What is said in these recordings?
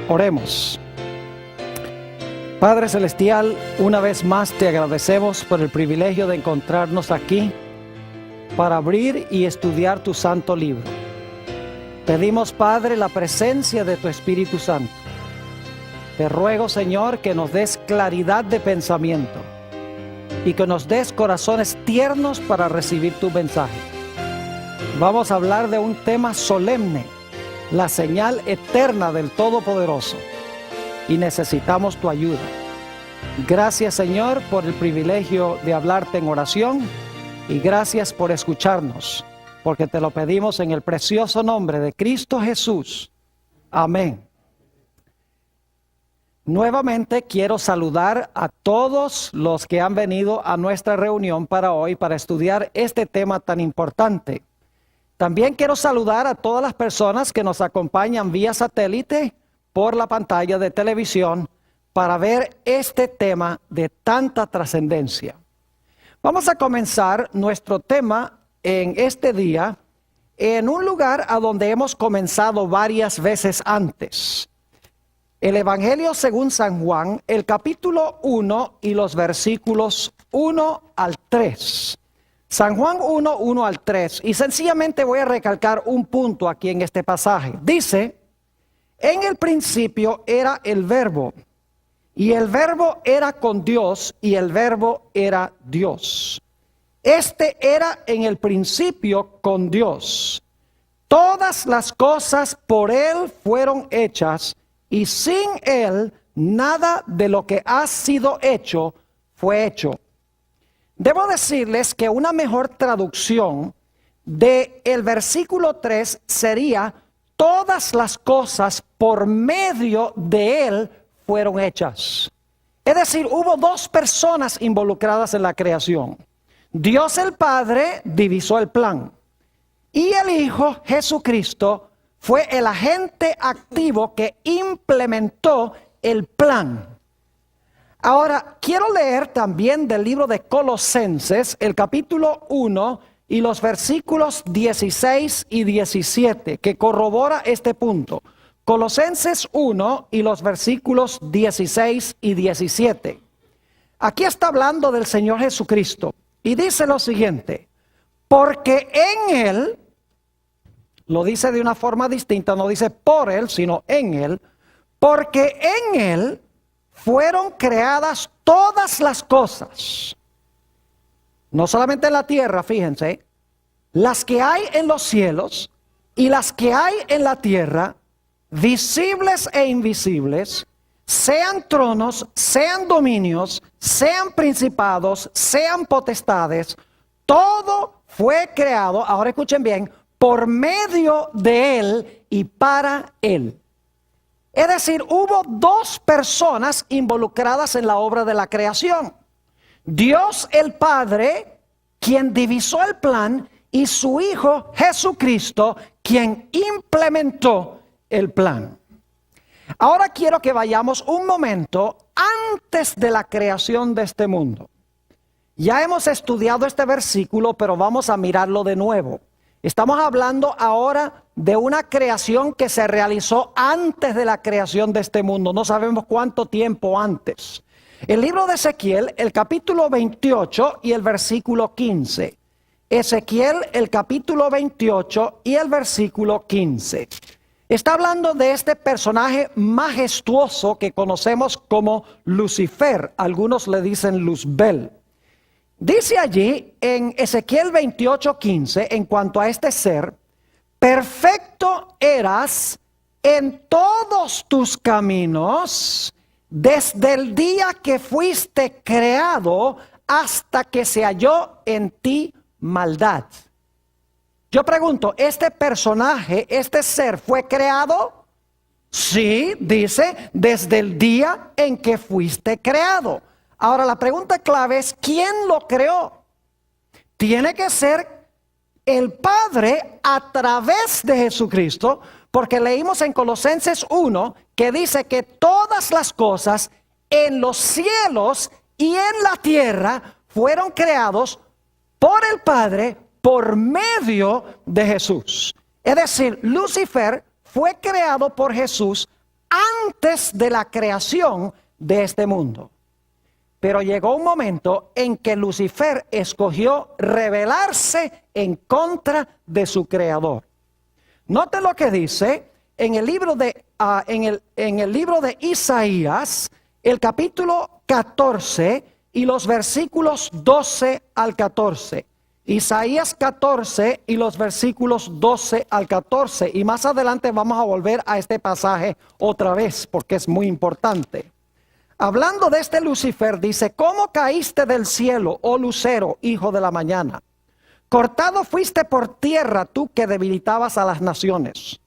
Oremos. Padre Celestial, una vez más te agradecemos por el privilegio de encontrarnos aquí para abrir y estudiar tu santo libro. Pedimos, Padre, la presencia de tu Espíritu Santo. Te ruego, Señor, que nos des claridad de pensamiento y que nos des corazones tiernos para recibir tu mensaje. Vamos a hablar de un tema solemne, la señal eterna del Todopoderoso, y necesitamos tu ayuda. Gracias, Señor, por el privilegio de hablarte en oración, y gracias por escucharnos, porque te lo pedimos en el precioso nombre de Cristo Jesús. Amén. Nuevamente quiero saludar a todos los que han venido a nuestra reunión para hoy para estudiar este tema tan importante. También quiero saludar a todas las personas que nos acompañan vía satélite por la pantalla de televisión para ver este tema de tanta trascendencia. Vamos a comenzar nuestro tema en este día en un lugar a donde hemos comenzado varias veces antes. El Evangelio según San Juan, el capítulo 1 y los versículos 1 al 3. San Juan 1, 1 al 3. Y sencillamente voy a recalcar un punto aquí en este pasaje. Dice, en el principio era el Verbo, y el Verbo era con Dios, y el Verbo era Dios. Este era en el principio con Dios. Todas las cosas por Él fueron hechas, y sin Él nada de lo que ha sido hecho fue hecho. Debo decirles que una mejor traducción del versículo 3 sería: todas las cosas por medio de Él fueron hechas. Es decir, hubo dos personas involucradas en la creación. Dios el Padre divisó el plan, y el Hijo Jesucristo fue el agente activo que implementó el plan. Ahora, quiero leer también del libro de Colosenses, el capítulo 1 y los versículos 16 y 17, que corrobora este punto. Colosenses 1 y los versículos 16 y 17. Aquí está hablando del Señor Jesucristo y dice lo siguiente: porque en Él, lo dice de una forma distinta, no dice por Él, sino en Él, porque en Él fueron creadas todas las cosas, no solamente en la tierra, fíjense, las que hay en los cielos y las que hay en la tierra, visibles e invisibles, sean tronos, sean dominios, sean principados, sean potestades, todo fue creado, ahora escuchen bien, por medio de Él y para Él. Es decir, hubo dos personas involucradas en la obra de la creación. Dios el Padre, quien divisó el plan, y su Hijo Jesucristo, quien implementó el plan. Ahora quiero que vayamos un momento antes de la creación de este mundo. Ya hemos estudiado este versículo, pero vamos a mirarlo de nuevo. Estamos hablando ahora de una creación que se realizó antes de la creación de este mundo. No sabemos cuánto tiempo antes. El libro de Ezequiel, el capítulo 28 y el versículo 15. Ezequiel, el capítulo 28 y el versículo 15. Está hablando de este personaje majestuoso que conocemos como Lucifer. Algunos le dicen Luzbel. Dice allí en Ezequiel 28:15, en cuanto a este ser: perfecto eras en todos tus caminos desde el día que fuiste creado hasta que se halló en ti maldad. Yo pregunto, ¿este personaje, este ser fue creado? Sí, dice, desde el día en que fuiste creado. Ahora la pregunta clave es: ¿quién lo creó? Tiene que ser el Padre a través de Jesucristo, porque leímos en Colosenses 1 que dice que todas las cosas en los cielos y en la tierra fueron creados por el Padre por medio de Jesús. Es decir, Lucifer fue creado por Jesús antes de la creación de este mundo. Pero llegó un momento en que Lucifer escogió rebelarse en contra de su creador. Note lo que dice en el libro de Isaías, el capítulo 14 y los versículos 12 al 14. Isaías 14 y los versículos 12 al 14. Y más adelante vamos a volver a este pasaje otra vez porque es muy importante. Hablando de este Lucifer, dice: ¿Cómo caíste del cielo, oh lucero, hijo de la mañana? Cortado fuiste por tierra, tú que debilitabas a las naciones.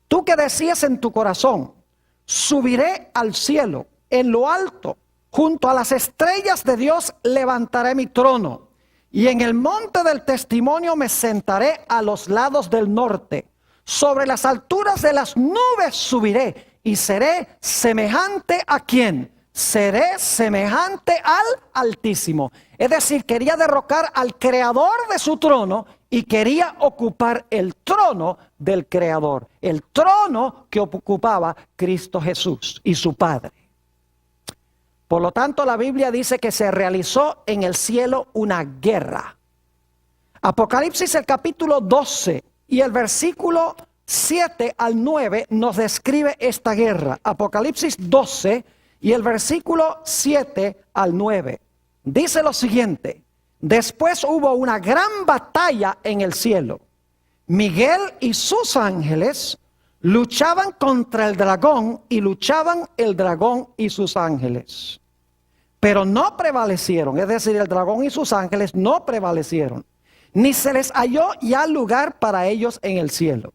Tú que decías en tu corazón: subiré al cielo, en lo alto, junto a las estrellas de Dios levantaré mi trono. Y en el monte del testimonio me sentaré a los lados del norte. Sobre las alturas de las nubes subiré y seré semejante a ¿quién? Seré semejante al Altísimo. Es decir, quería derrocar al creador de su trono y quería ocupar el trono del creador. El trono que ocupaba Cristo Jesús y su Padre. Por lo tanto, la Biblia dice que se realizó en el cielo una guerra. Apocalipsis, el capítulo 12 y el versículo 7 al 9 nos describe esta guerra. Apocalipsis 12 y el versículo 7 al 9. Dice lo siguiente: después hubo una gran batalla en el cielo. Miguel y sus ángeles luchaban contra el dragón y luchaban el dragón y sus ángeles. Pero no prevalecieron, es decir, el dragón y sus ángeles no prevalecieron. Ni se les halló ya lugar para ellos en el cielo.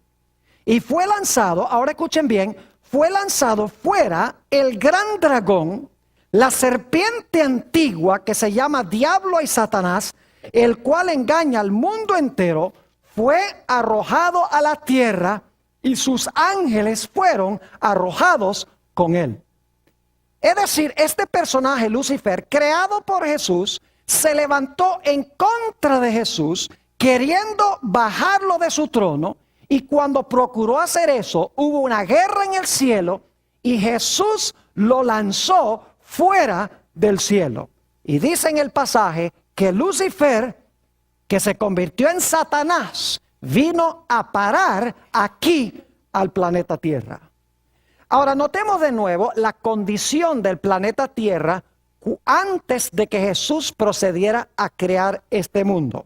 Y fue lanzado, ahora escuchen bien, fue lanzado fuera el gran dragón, la serpiente antigua que se llama Diablo y Satanás, el cual engaña al mundo entero, fue arrojado a la tierra y sus ángeles fueron arrojados con él. Es decir, este personaje Lucifer, creado por Jesús, se levantó en contra de Jesús, queriendo bajarlo de su trono. Y cuando procuró hacer eso, hubo una guerra en el cielo y Jesús lo lanzó fuera del cielo. Y dice en el pasaje que Lucifer, que se convirtió en Satanás, vino a parar aquí al planeta Tierra. Ahora notemos de nuevo la condición del planeta Tierra antes de que Jesús procediera a crear este mundo.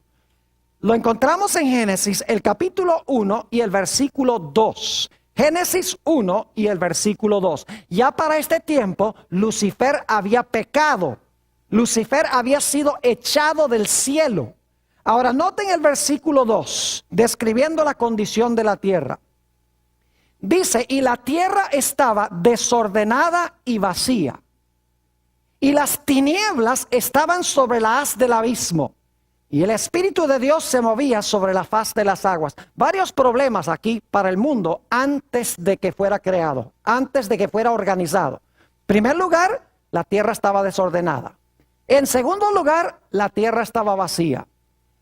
Lo encontramos en Génesis, el capítulo 1 y el versículo 2. Génesis 1 y el versículo 2. Ya para este tiempo, Lucifer había pecado. Lucifer había sido echado del cielo. Ahora noten el versículo 2, describiendo la condición de la tierra. Dice: y la tierra estaba desordenada y vacía, y las tinieblas estaban sobre la haz del abismo, y el Espíritu de Dios se movía sobre la faz de las aguas. Varios problemas aquí para el mundo antes de que fuera creado, antes de que fuera organizado. En primer lugar, la tierra estaba desordenada. En segundo lugar, la tierra estaba vacía.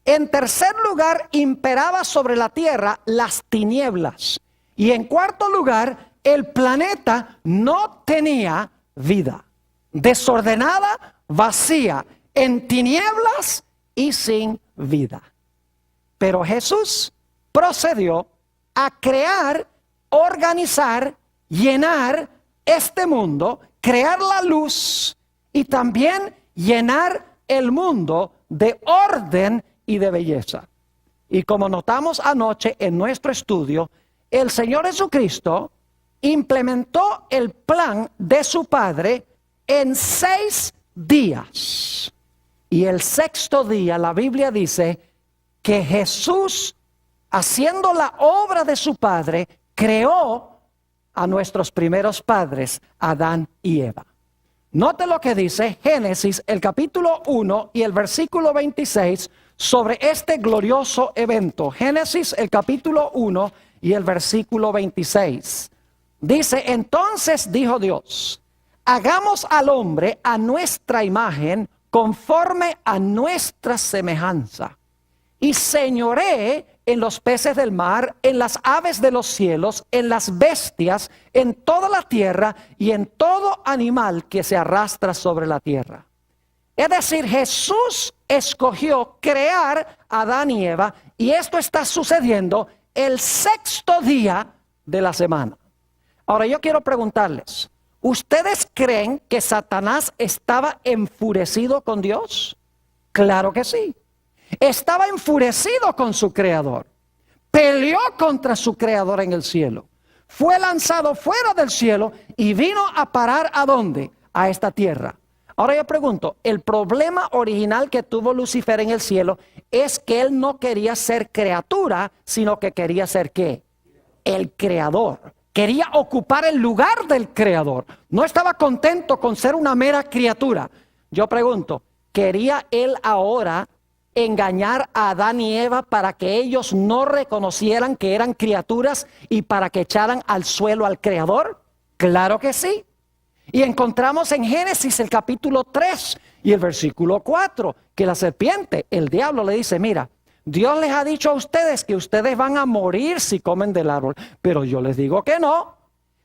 En tercer lugar, imperaba sobre la tierra las tinieblas. Y en cuarto lugar, el planeta no tenía vida. Desordenada, vacía, en tinieblas y sin vida. Pero Jesús procedió a crear, organizar, llenar este mundo, crear la luz y también llenar el mundo de orden y de belleza. Y como notamos anoche en nuestro estudio, el Señor Jesucristo implementó el plan de su Padre en 6 días. Y el sexto día, la Biblia dice que Jesús, haciendo la obra de su Padre, creó a nuestros primeros padres, Adán y Eva. Note lo que dice Génesis, el capítulo 1 y el versículo 26, sobre este glorioso evento. Génesis, el capítulo 1 y el versículo 26. Dice: entonces dijo Dios: hagamos al hombre a nuestra imagen, conforme a nuestra semejanza, y señoree en los peces del mar, en las aves de los cielos, en las bestias, en toda la tierra y en todo animal que se arrastra sobre la tierra. Es decir, Jesús escogió crear a Adán y Eva, y esto está sucediendo el sexto día de la semana. Ahora yo quiero preguntarles, ¿ustedes creen que Satanás estaba enfurecido con Dios? Claro que sí. Estaba enfurecido con su creador. Peleó contra su creador en el cielo. Fue lanzado fuera del cielo y vino a parar ¿a dónde? A esta tierra. Ahora yo pregunto, el problema original que tuvo Lucifer en el cielo es que él no quería ser criatura, sino que quería ser ¿qué? El creador. Quería ocupar el lugar del creador. No estaba contento con ser una mera criatura. Yo pregunto, ¿quería él ahora engañar a Adán y Eva para que ellos no reconocieran que eran criaturas y para que echaran al suelo al creador? Claro que sí. Y encontramos en Génesis el capítulo 3 y el versículo 4 que la serpiente, el diablo, le dice, mira, Dios les ha dicho a ustedes que ustedes van a morir si comen del árbol, pero yo les digo que no.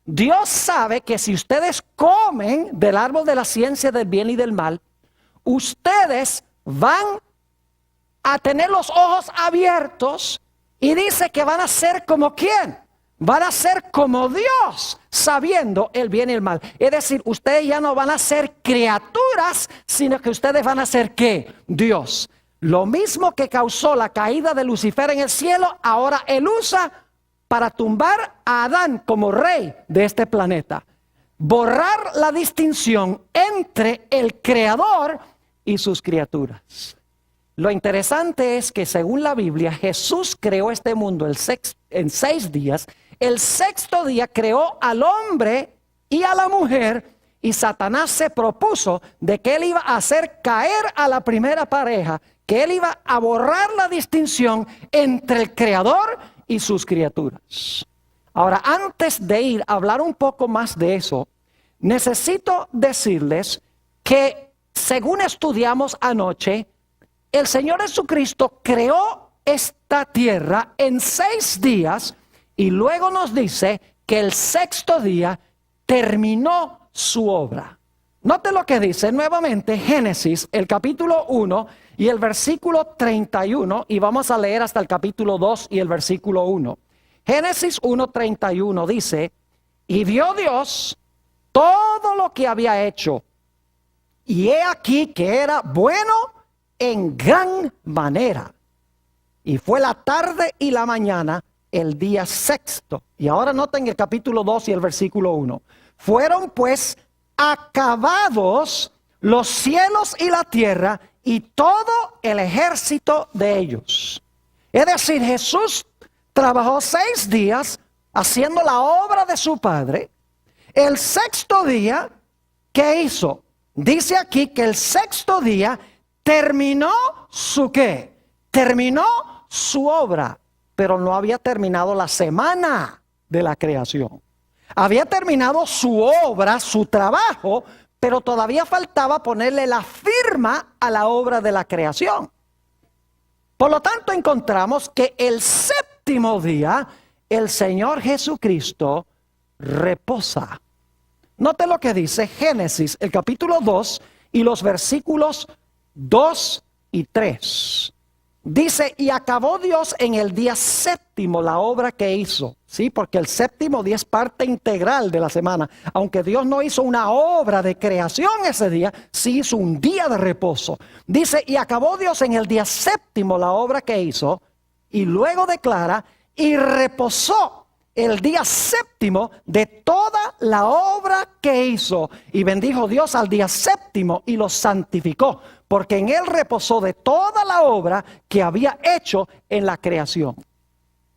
Dios sabe que si ustedes comen del árbol de la ciencia del bien y del mal, ustedes van a tener los ojos abiertos y dice que van a ser como ¿quién? Van a ser como Dios, sabiendo el bien y el mal. Es decir, ustedes ya no van a ser criaturas, sino que ustedes van a ser ¿qué? Dios. Lo mismo que causó la caída de Lucifer en el cielo, ahora él usa para tumbar a Adán como rey de este planeta. Borrar la distinción entre el creador y sus criaturas. Lo interesante es que según la Biblia, Jesús creó este mundo en 6 días. El sexto día creó al hombre y a la mujer, y Satanás se propuso de que él iba a hacer caer a la primera pareja, que él iba a borrar la distinción entre el creador y sus criaturas. Ahora, antes de ir a hablar un poco más de eso, necesito decirles que según estudiamos anoche, el Señor Jesucristo creó esta tierra en 6 días y luego nos dice que el sexto día terminó su obra. Note lo que dice nuevamente Génesis, el capítulo 1 y el versículo 31, y vamos a leer hasta el capítulo 2 y el versículo 1. Génesis 1:31 dice, y vio Dios todo lo que había hecho, y he aquí que era bueno en gran manera. Y fue la tarde y la mañana el día sexto. Y ahora noten el capítulo 2 y el versículo 1. Fueron pues acabados los cielos y la tierra y todo el ejército de ellos. Es decir, Jesús trabajó 6 días haciendo la obra de su Padre. El sexto día, ¿qué hizo? Dice aquí que el sexto día terminó su ¿qué? Terminó su obra, pero no había terminado la semana de la creación. Había terminado su obra, su trabajo, pero todavía faltaba ponerle la firma a la obra de la creación. Por lo tanto, encontramos que el séptimo día, el Señor Jesucristo reposa. Note lo que dice Génesis, el capítulo 2 y los versículos 2 y 3. Dice, y acabó Dios en el día séptimo la obra que hizo. Sí, porque el séptimo día es parte integral de la semana. Aunque Dios no hizo una obra de creación ese día, sí hizo un día de reposo. Dice, y acabó Dios en el día séptimo la obra que hizo. Y luego declara, y reposó el día séptimo de toda la obra que hizo. Y bendijo Dios al día séptimo y lo santificó, porque en él reposó de toda la obra que había hecho en la creación.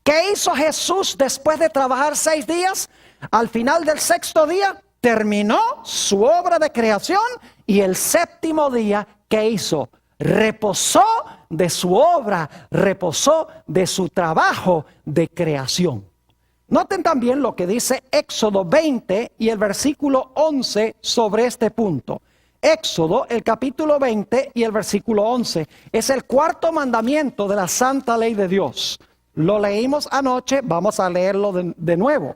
¿Qué hizo Jesús después de trabajar 6 días? Al final del sexto día terminó su obra de creación, y el séptimo día, ¿qué hizo? Reposó de su obra, reposó de su trabajo de creación. Noten también lo que dice Éxodo 20 y el versículo 11 sobre este punto. Éxodo, el capítulo 20 y el versículo 11, es el cuarto mandamiento de la santa ley de Dios. Lo leímos anoche, vamos a leerlo de nuevo.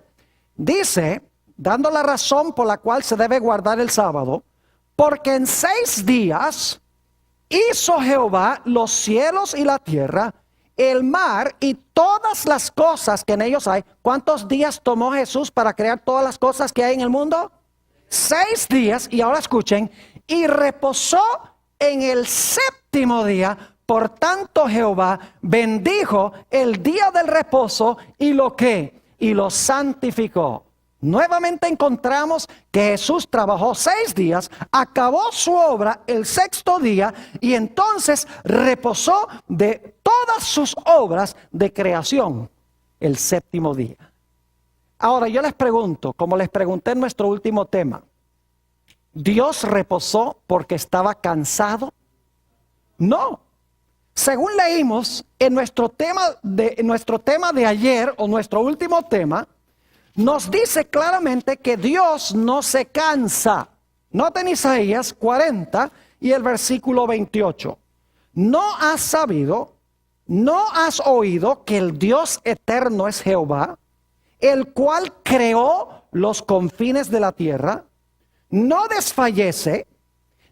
Dice, dando la razón por la cual se debe guardar el sábado, porque en 6 días hizo Jehová los cielos y la tierra, el mar y todas las cosas que en ellos hay. ¿Cuántos días tomó Jesús para crear todas las cosas que hay en el mundo? 6 días, y ahora escuchen, y reposó en el 7º día. Por tanto Jehová bendijo el día del reposo y lo que, y lo santificó. Nuevamente encontramos que Jesús trabajó 6 días, acabó su obra el 6º día y entonces reposó de todas sus obras de creación el 7º día. Ahora yo les pregunto, como les pregunté en nuestro último tema, ¿Dios reposó porque estaba cansado? No. Según leímos en nuestro tema de ayer, o nuestro último tema, nos dice claramente que Dios no se cansa. Noten Isaías 40 y el versículo 28. ¿No has sabido, no has oído que el Dios eterno es Jehová, el cual creó los confines de la tierra? No desfallece,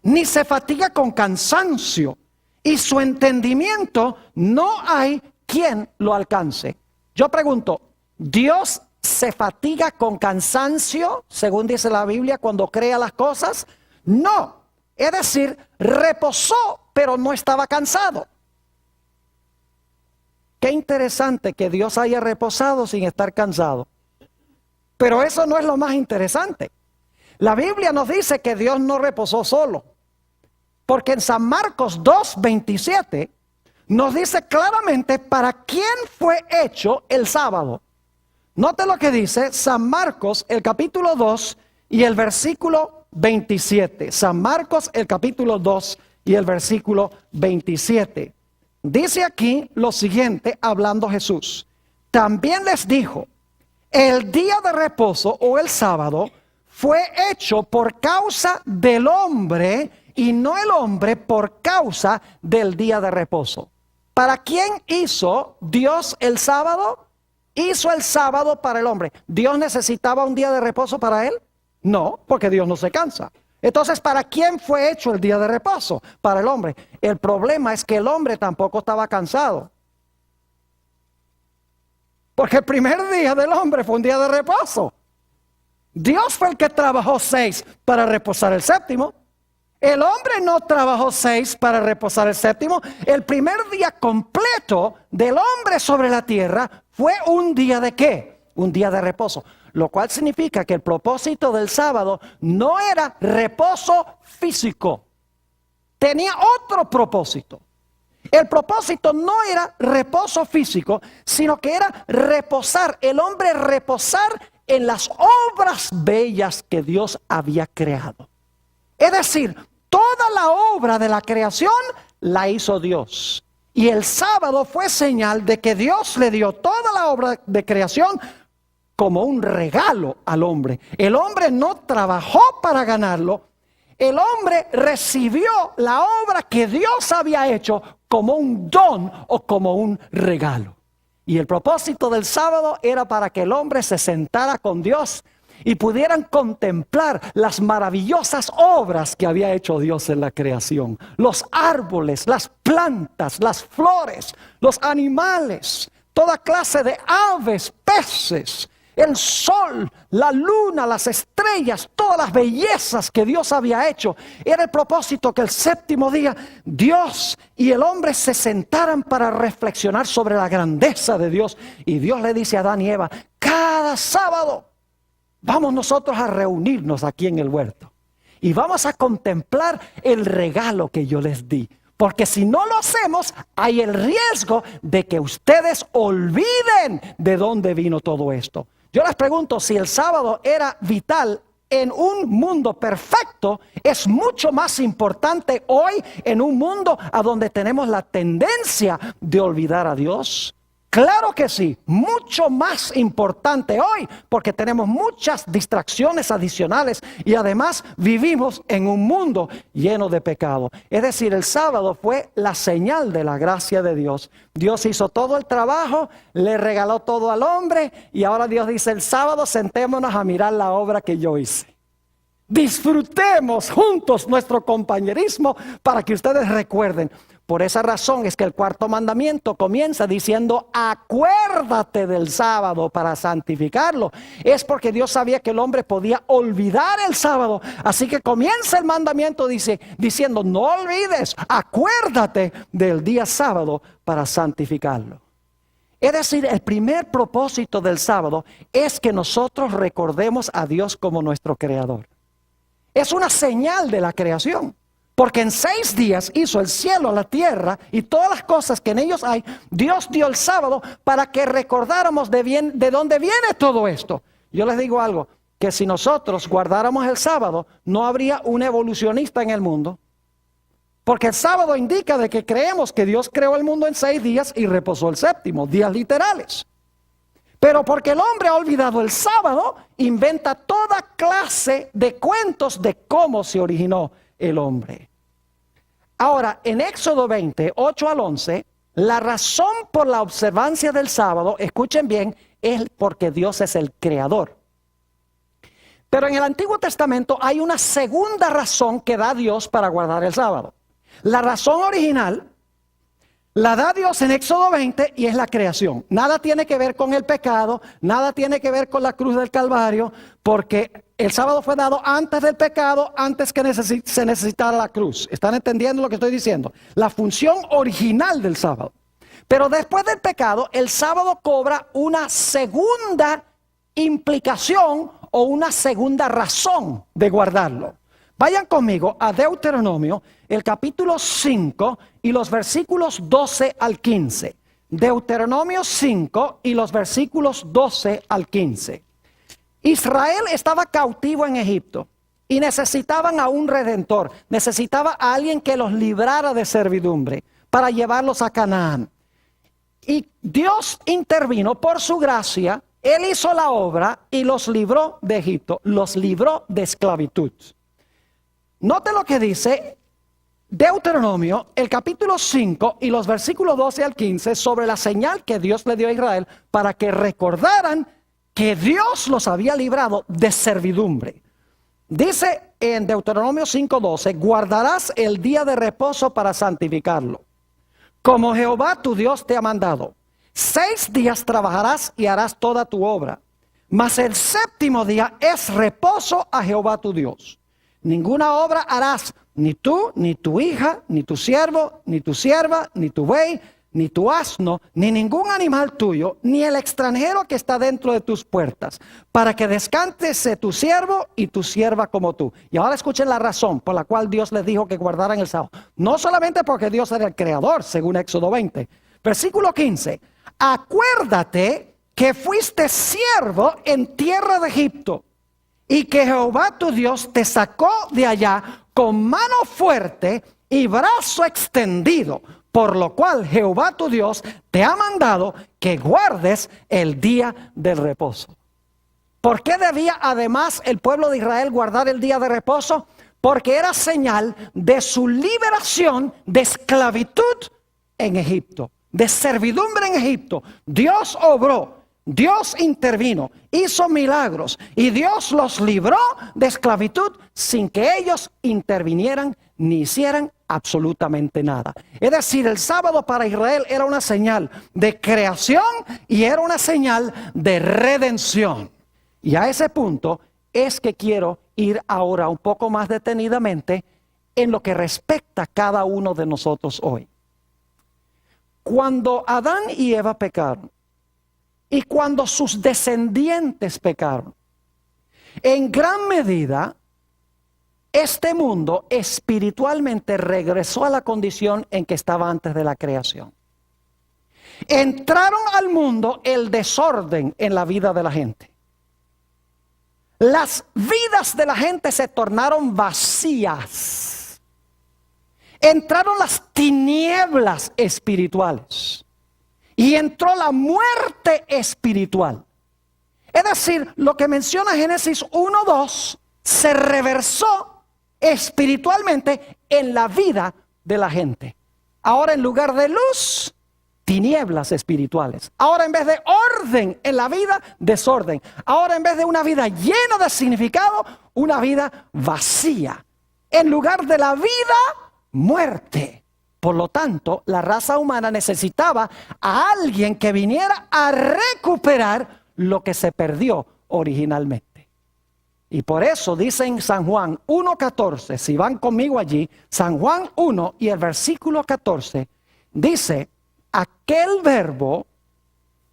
ni se fatiga con cansancio, y su entendimiento no hay quien lo alcance. Yo pregunto, ¿Dios se fatiga con cansancio, según dice la Biblia, cuando crea las cosas? No, es decir, reposó, pero no estaba cansado. Qué interesante que Dios haya reposado sin estar cansado. Pero eso no es lo más interesante. La Biblia nos dice que Dios no reposó solo. Porque en San Marcos 2:27 nos dice claramente para quién fue hecho el sábado. Note lo que dice San Marcos, el capítulo 2 y el versículo 27. San Marcos, el capítulo 2 y el versículo 27. Dice aquí lo siguiente, hablando Jesús. También les dijo, el día de reposo o el sábado fue hecho por causa del hombre y no el hombre por causa del día de reposo. ¿Para quién hizo Dios el sábado? Hizo el sábado para el hombre. ¿Dios necesitaba un día de reposo para él? No, porque Dios no se cansa. Entonces, ¿para quién fue hecho el día de reposo? Para el hombre. El problema es que el hombre tampoco estaba cansado. Porque el primer día del hombre fue un día de reposo. Dios fue el que trabajó 6 para reposar el 7º. El hombre no trabajó 6 para reposar el 7º. El primer día completo del hombre sobre la tierra fue un día de ¿qué? Un día de reposo. Lo cual significa que el propósito del sábado no era reposo físico. Tenía otro propósito. El propósito no era reposo físico, sino que era reposar. El hombre reposar en las obras bellas que Dios había creado. Es decir, toda la obra de la creación la hizo Dios. Y el sábado fue señal de que Dios le dio toda la obra de creación como un regalo al hombre. El hombre no trabajó para ganarlo. El hombre recibió la obra que Dios había hecho como un don o como un regalo. Y el propósito del sábado era para que el hombre se sentara con Dios y pudieran contemplar las maravillosas obras que había hecho Dios en la creación. Los árboles, las plantas, las flores, los animales, toda clase de aves, peces, el sol, la luna, las estrellas, todas las bellezas que Dios había hecho. Era el propósito que el 7º día Dios y el hombre se sentaran para reflexionar sobre la grandeza de Dios. Y Dios le dice a Adán y Eva, cada sábado vamos nosotros a reunirnos aquí en el huerto y vamos a contemplar el regalo que yo les di. Porque si no lo hacemos, hay el riesgo de que ustedes olviden de dónde vino todo esto. Yo les pregunto, si el sábado era vital en un mundo perfecto, es mucho más importante hoy en un mundo a donde tenemos la tendencia de olvidar a Dios. Claro que sí, mucho más importante hoy porque tenemos muchas distracciones adicionales y además vivimos en un mundo lleno de pecado. Es decir, el sábado fue la señal de la gracia de Dios. Dios hizo todo el trabajo, le regaló todo al hombre y ahora Dios dice: el sábado sentémonos a mirar la obra que yo hice. Disfrutemos juntos nuestro compañerismo para que ustedes recuerden. Por esa razón es que el cuarto mandamiento comienza diciendo: acuérdate del sábado para santificarlo. Es porque Dios sabía que el hombre podía olvidar el sábado. Así que comienza el mandamiento diciendo: no olvides, acuérdate del día sábado para santificarlo. Es decir, el primer propósito del sábado es que nosotros recordemos a Dios como nuestro creador. Es una señal de la creación. Porque en 6 días hizo el cielo, la tierra y todas las cosas que en ellos hay. Dios dio el sábado para que recordáramos de dónde viene todo esto. Yo les digo algo, que si nosotros guardáramos el sábado, no habría un evolucionista en el mundo. Porque el sábado indica de que creemos que Dios creó el mundo en 6 días y reposó el séptimo, días literales. Pero porque el hombre ha olvidado el sábado, inventa toda clase de cuentos de cómo se originó el hombre. Ahora, en Éxodo 20, 8 al 11, la razón por la observancia del sábado, escuchen bien, es porque Dios es el creador. Pero en el Antiguo Testamento hay una segunda razón que da Dios para guardar el sábado. La razón original la da Dios en Éxodo 20 y es la creación. Nada tiene que ver con el pecado, nada tiene que ver con la cruz del Calvario, porque el sábado fue dado antes del pecado, antes que se necesitara la cruz. ¿Están entendiendo lo que estoy diciendo? La función original del sábado. Pero después del pecado, el sábado cobra una segunda implicación o una segunda razón de guardarlo. Vayan conmigo a Deuteronomio, el capítulo 5 y los versículos 12 al 15. Deuteronomio 5 y los versículos 12 al 15. Israel estaba cautivo en Egipto y necesitaban a un redentor. Necesitaba a alguien que los librara de servidumbre para llevarlos a Canaán. Y Dios intervino por su gracia. Él hizo la obra y los libró de Egipto. Los libró de esclavitud. Note lo que dice Deuteronomio, el capítulo 5 y los versículos 12 al 15 sobre la señal que Dios le dio a Israel para que recordaran que Dios los había librado de servidumbre. Dice en Deuteronomio 5:12: guardarás el día de reposo para santificarlo, como Jehová tu Dios te ha mandado. 6 días trabajarás y harás toda tu obra, mas el séptimo día es reposo a Jehová tu Dios. Ninguna obra harás, ni tú, ni tu hija, ni tu siervo, ni tu sierva, ni tu buey, ni tu asno, ni ningún animal tuyo, ni el extranjero que está dentro de tus puertas, para que descanse tu siervo y tu sierva como tú. Y ahora escuchen la razón por la cual Dios les dijo que guardaran el sábado. No solamente porque Dios era el creador, según Éxodo 20. Versículo 15. Acuérdate que fuiste siervo en tierra de Egipto, y que Jehová tu Dios te sacó de allá con mano fuerte y brazo extendido, por lo cual Jehová tu Dios te ha mandado que guardes el día del reposo. ¿Por qué debía además el pueblo de Israel guardar el día de reposo? Porque era señal de su liberación de esclavitud en Egipto, de servidumbre en Egipto. Dios obró. Dios intervino, hizo milagros y Dios los libró de esclavitud sin que ellos intervinieran ni hicieran absolutamente nada. Es decir, el sábado para Israel era una señal de creación y era una señal de redención. Y a ese punto es que quiero ir ahora un poco más detenidamente en lo que respecta a cada uno de nosotros hoy. Cuando Adán y Eva pecaron, y cuando sus descendientes pecaron, en gran medida, este mundo espiritualmente regresó a la condición en que estaba antes de la creación. Entraron al mundo el desorden en la vida de la gente. Las vidas de la gente se tornaron vacías. Entraron las tinieblas espirituales. y entró la muerte espiritual. Es decir, lo que menciona Génesis 1:2 se reversó espiritualmente en la vida de la gente. Ahora, en lugar de luz, tinieblas espirituales. Ahora, en vez de orden en la vida, desorden. Ahora, en vez de una vida llena de significado, una vida vacía. En lugar de la vida, muerte. Por lo tanto, la raza humana necesitaba a alguien que viniera a recuperar lo que se perdió originalmente. Y por eso dice en San Juan 1:14, si van conmigo allí, San Juan 1 y el versículo 14, dice: aquel verbo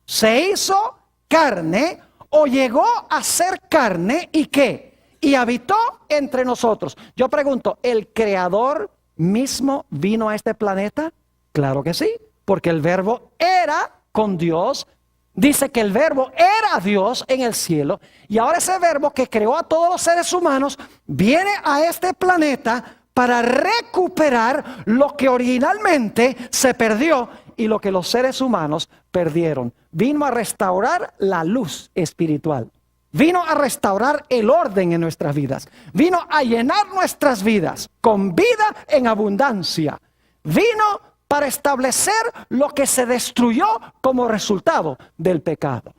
se hizo carne o llegó a ser carne y ¿qué? Y habitó entre nosotros. Yo pregunto, ¿el Creador mismo vino a este planeta? Claro que sí, porque el verbo era con Dios. Dice que el verbo era Dios en el cielo, y ahora ese verbo que creó a todos los seres humanos viene a este planeta para recuperar lo que originalmente se perdió y lo que los seres humanos perdieron. Vino a restaurar la luz espiritual. Vino a restaurar el orden en nuestras vidas. Vino a llenar nuestras vidas con vida en abundancia. Vino para establecer lo que se destruyó como resultado del pecado.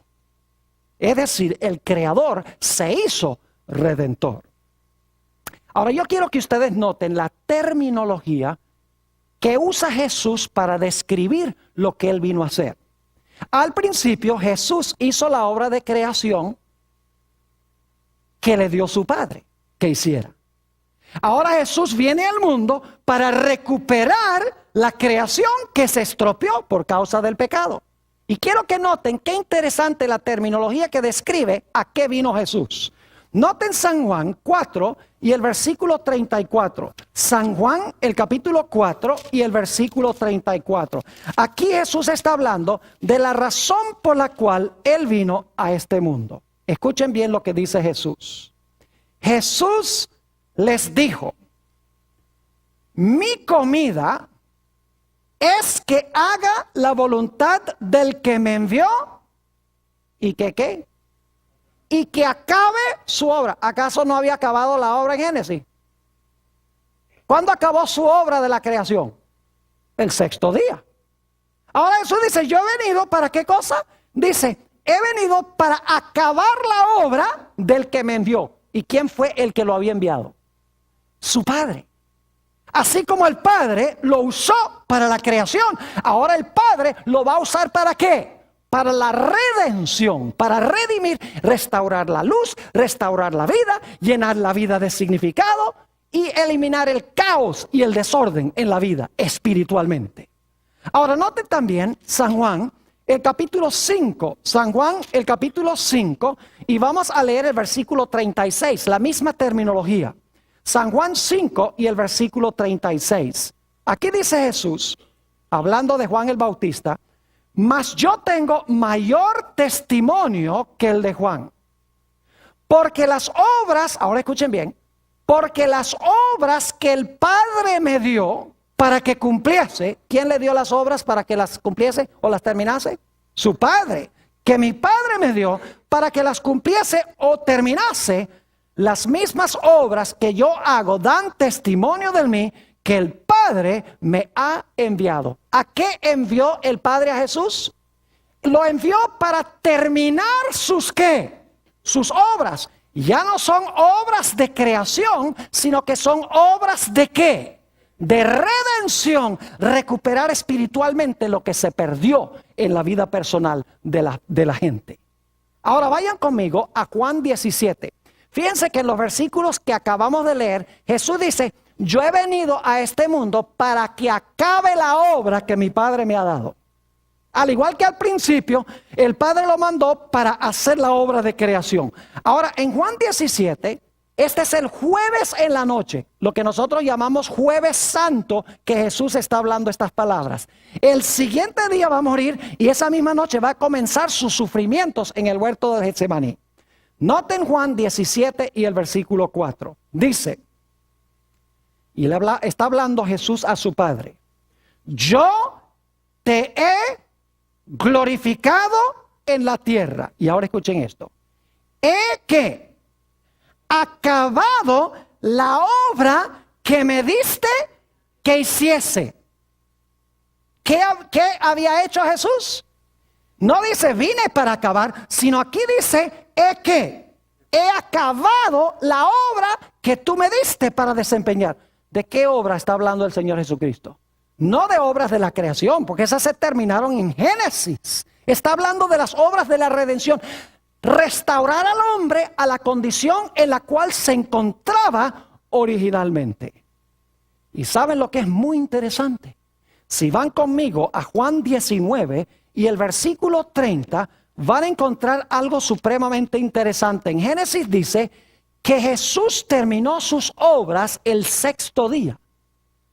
Es decir, el Creador se hizo redentor. Ahora yo quiero que ustedes noten la terminología que usa Jesús para describir lo que Él vino a hacer. Al principio Jesús hizo la obra de creación que le dio su Padre que hiciera. Ahora Jesús viene al mundo para recuperar la creación que se estropeó por causa del pecado. Y quiero que noten qué interesante la terminología que describe a qué vino Jesús. Noten San Juan 4 y el versículo 34. San Juan, el capítulo 4 y el versículo 34. Aquí Jesús está hablando de la razón por la cual Él vino a este mundo. Escuchen bien lo que dice Jesús. Jesús les dijo: mi comida es que haga la voluntad del que me envió y que ¿qué? Y que acabe su obra. ¿Acaso no había acabado la obra en Génesis? ¿Cuándo acabó su obra de la creación? El sexto día. Ahora Jesús dice: yo he venido ¿para qué cosa? Dice: he venido para acabar la obra del que me envió. ¿Y quién fue el que lo había enviado? Su Padre. Así como el Padre lo usó para la creación, ahora el Padre lo va a usar ¿para qué? Para la redención, para redimir, restaurar la luz, restaurar la vida, llenar la vida de significado y eliminar el caos y el desorden en la vida espiritualmente. Ahora noten también San Juan, el capítulo 5, San Juan, el capítulo 5, y vamos a leer el versículo 36, la misma terminología. San Juan 5 y el versículo 36. Aquí dice Jesús, hablando de Juan el Bautista: mas yo tengo mayor testimonio que el de Juan. Porque las obras, ahora escuchen bien, porque las obras que el Padre me dio para que cumpliese, ¿quién le dio las obras para que las cumpliese o las terminase? Su Padre. Que mi Padre me dio para que las cumpliese o terminase. Las mismas obras que yo hago dan testimonio de mí que el Padre me ha enviado. ¿A qué envió el Padre a Jesús? Lo envió para terminar sus ¿qué? Sus obras. Ya no son obras de creación, sino que son obras de ¿qué? De redención. Recuperar espiritualmente lo que se perdió en la vida personal de la gente. Ahora vayan conmigo a Juan 17. Fíjense que en los versículos que acabamos de leer, Jesús dice: yo he venido a este mundo para que acabe la obra que mi Padre me ha dado. Al igual que al principio, el Padre lo mandó para hacer la obra de creación. Ahora, en Juan 17, este es el jueves en la noche, lo que nosotros llamamos Jueves Santo, que Jesús está hablando estas palabras. El siguiente día va a morir y esa misma noche va a comenzar sus sufrimientos en el huerto de Getsemaní. Noten Juan 17 y el versículo 4. Dice, y está hablando Jesús a su Padre: yo te he glorificado en la tierra. Y ahora escuchen esto. He que acabado la obra que me diste que hiciese. ¿Qué había hecho Jesús? No dice vine para acabar, sino aquí dice he acabado la obra que tú me diste para desempeñar. ¿De qué obra está hablando el Señor Jesucristo? No de obras de la creación, porque esas se terminaron en Génesis. Está hablando de las obras de la redención. Restaurar al hombre a la condición en la cual se encontraba originalmente. ¿Y saben lo que es muy interesante? Si van conmigo a Juan 19 y el versículo 30, van a encontrar algo supremamente interesante. En Génesis dice que Jesús terminó sus obras el sexto día.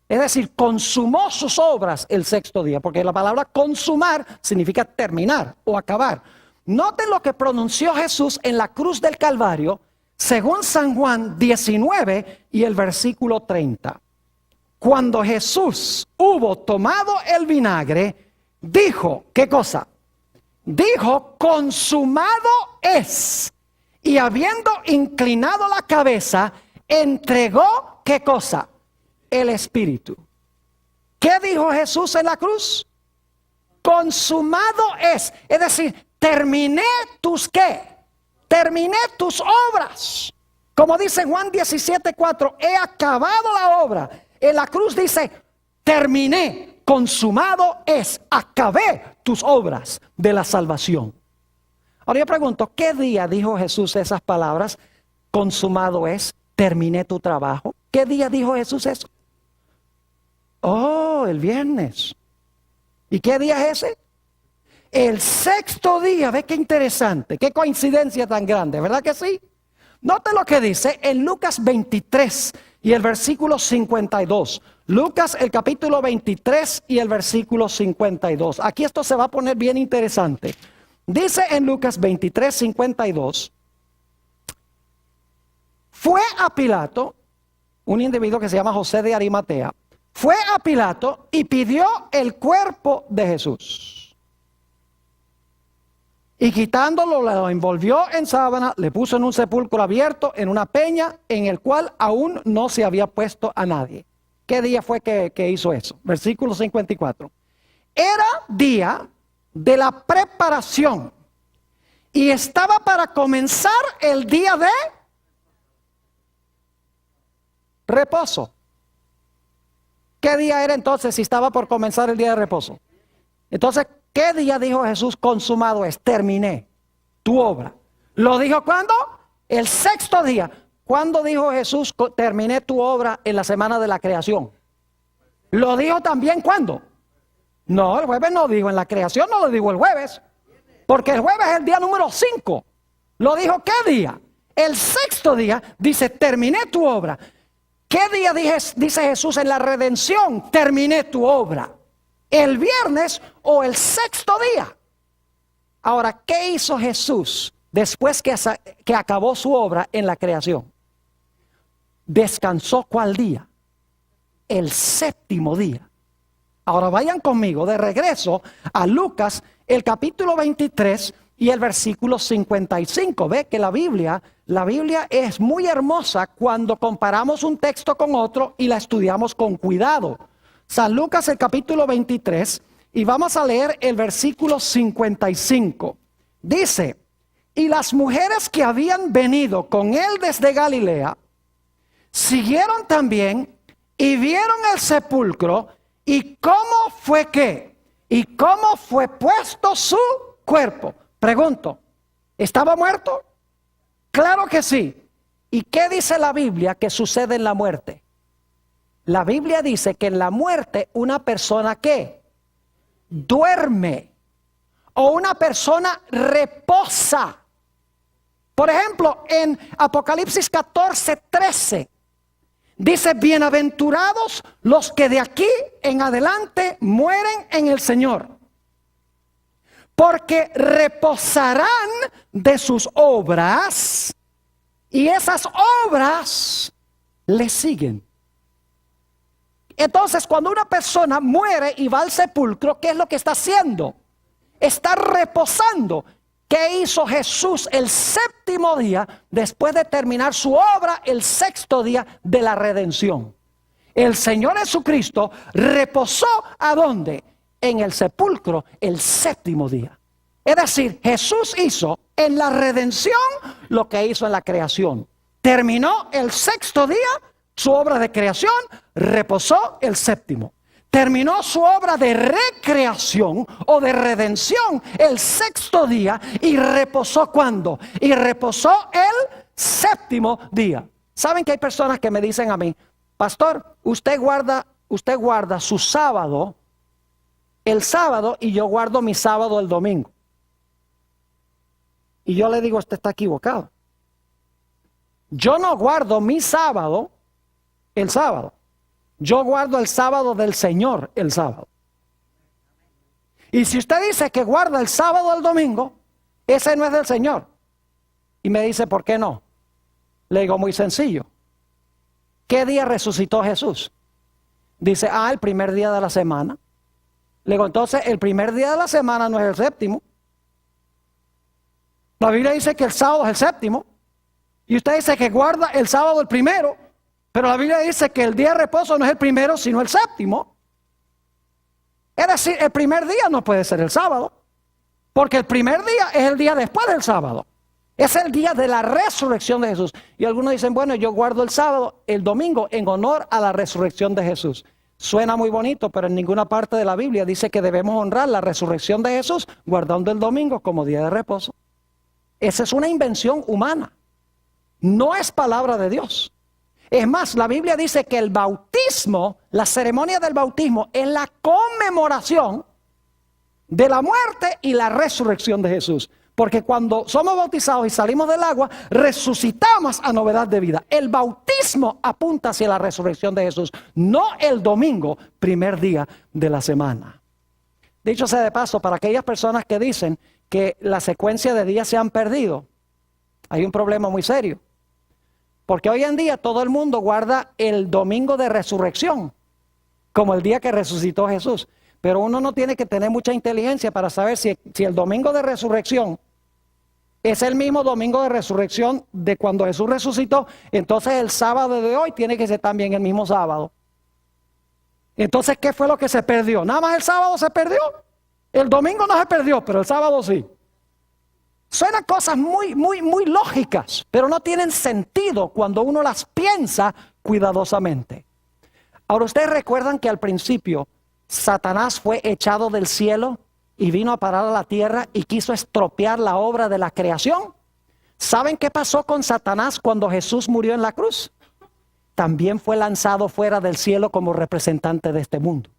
Es decir, consumó sus obras el sexto día, porque la palabra consumar significa terminar o acabar. Noten lo que pronunció Jesús en la cruz del Calvario, según San Juan 19 y el versículo 30. Cuando Jesús hubo tomado el vinagre, dijo, ¿qué cosa? Dijo, consumado es. Y habiendo inclinado la cabeza, entregó, ¿qué cosa? El Espíritu. ¿Qué dijo Jesús en la cruz? Consumado es. Es decir, terminé tus ¿qué? Terminé tus obras. Como dice Juan 17:4, he acabado la obra. En la cruz dice, terminé, consumado es, acabé tus obras de la salvación. Ahora yo pregunto, ¿qué día dijo Jesús esas palabras? Consumado es, terminé tu trabajo. ¿Qué día dijo Jesús eso? Oh, el viernes. ¿Y qué día es ese? El sexto día. Ve qué interesante, qué coincidencia tan grande, ¿verdad que sí? Note lo que dice en Lucas 23 y el versículo 52. Lucas el capítulo 23 y el versículo 52. Aquí esto se va a poner bien interesante. Dice en Lucas 23, 52. Fue a Pilato, un individuo que se llama José de Arimatea, fue a Pilato y pidió el cuerpo de Jesús. Y quitándolo, lo envolvió en sábana, le puso en un sepulcro abierto, en una peña, en el cual aún no se había puesto a nadie. ¿Qué día fue que hizo eso? Versículo 54. Era día de la preparación y estaba para comenzar el día de reposo. ¿Qué día era entonces si estaba por comenzar el día de reposo? Entonces, ¿qué día dijo Jesús consumado es? Terminé tu obra. ¿Lo dijo cuándo? El sexto día. ¿Cuándo dijo Jesús terminé tu obra en la semana de la creación? ¿Lo dijo también cuándo? No, el jueves no dijo, en la creación no lo dijo el jueves. Porque el jueves es el día número 5. ¿Lo dijo qué día? El sexto día dice terminé tu obra. ¿Qué día dice Jesús en la redención? Terminé tu obra. ¿El viernes o el sexto día? Ahora, ¿qué hizo Jesús después que acabó su obra en la creación? ¿Descansó cuál día? El séptimo día. Ahora vayan conmigo de regreso a Lucas, el capítulo 23 y el versículo 55. Ve que la Biblia es muy hermosa cuando comparamos un texto con otro y la estudiamos con cuidado. San Lucas el capítulo 23 y vamos a leer el versículo 55. Dice, y las mujeres que habían venido con él desde Galilea, siguieron también y vieron el sepulcro y cómo fue qué, y cómo fue puesto su cuerpo. Pregunto, ¿estaba muerto? Claro que sí. ¿Y qué dice la Biblia que sucede en la muerte? La Biblia dice que en la muerte una persona ¿qué? Duerme. O una persona reposa. Por ejemplo, en Apocalipsis 14:13 dice, bienaventurados los que de aquí en adelante mueren en el Señor, porque reposarán de sus obras y esas obras le siguen. Entonces, cuando una persona muere y va al sepulcro, ¿qué es lo que está haciendo? Está reposando. ¿Qué hizo Jesús el séptimo día después de terminar su obra el sexto día de la redención? El Señor Jesucristo reposó ¿a dónde? En el sepulcro el séptimo día. Es decir, Jesús hizo en la redención lo que hizo en la creación. Terminó el sexto día su obra de creación, reposó el séptimo. Terminó su obra de recreación o de redención el sexto día y reposó ¿cuándo? Y reposó el séptimo día. ¿Saben que hay personas que me dicen a mí, pastor, usted guarda su sábado el sábado y yo guardo mi sábado el domingo? Y yo le digo, usted está equivocado. Yo no guardo mi sábado el sábado. Yo guardo el sábado del Señor el sábado. Y si usted dice que guarda el sábado el domingo, ese no es del Señor. Y me dice, ¿por qué no? Le digo, muy sencillo. ¿Qué día resucitó Jesús? Dice, el primer día de la semana. Le digo, entonces el primer día de la semana no es el séptimo. La Biblia dice que el sábado es el séptimo. Y usted dice que guarda el sábado el primero. Pero la Biblia dice que el día de reposo no es el primero, sino el séptimo. Es decir, el primer día no puede ser el sábado. Porque el primer día es el día después del sábado. Es el día de la resurrección de Jesús. Y algunos dicen, bueno, yo guardo el sábado, el domingo, en honor a la resurrección de Jesús. Suena muy bonito, pero en ninguna parte de la Biblia dice que debemos honrar la resurrección de Jesús guardando el domingo como día de reposo. Esa es una invención humana. No es palabra de Dios. Es más, la Biblia dice que el bautismo, la ceremonia del bautismo, es la conmemoración de la muerte y la resurrección de Jesús. Porque cuando somos bautizados y salimos del agua, resucitamos a novedad de vida. El bautismo apunta hacia la resurrección de Jesús, no el domingo, primer día de la semana. Dicho sea de paso, para aquellas personas que dicen que la secuencia de días se han perdido, hay un problema muy serio. Porque hoy en día todo el mundo guarda el domingo de resurrección como el día que resucitó Jesús. Pero uno no tiene que tener mucha inteligencia para saber si el domingo de resurrección es el mismo domingo de resurrección de cuando Jesús resucitó. Entonces el sábado de hoy tiene que ser también el mismo sábado. Entonces, ¿qué fue lo que se perdió? Nada más el sábado se perdió. El domingo no se perdió, pero el sábado sí. Suenan cosas muy lógicas, pero no tienen sentido cuando uno las piensa cuidadosamente. Ahora, ¿ustedes recuerdan que al principio Satanás fue echado del cielo y vino a parar a la tierra y quiso estropear la obra de la creación? ¿Saben qué pasó con Satanás cuando Jesús murió en la cruz? También fue lanzado fuera del cielo como representante de este mundo.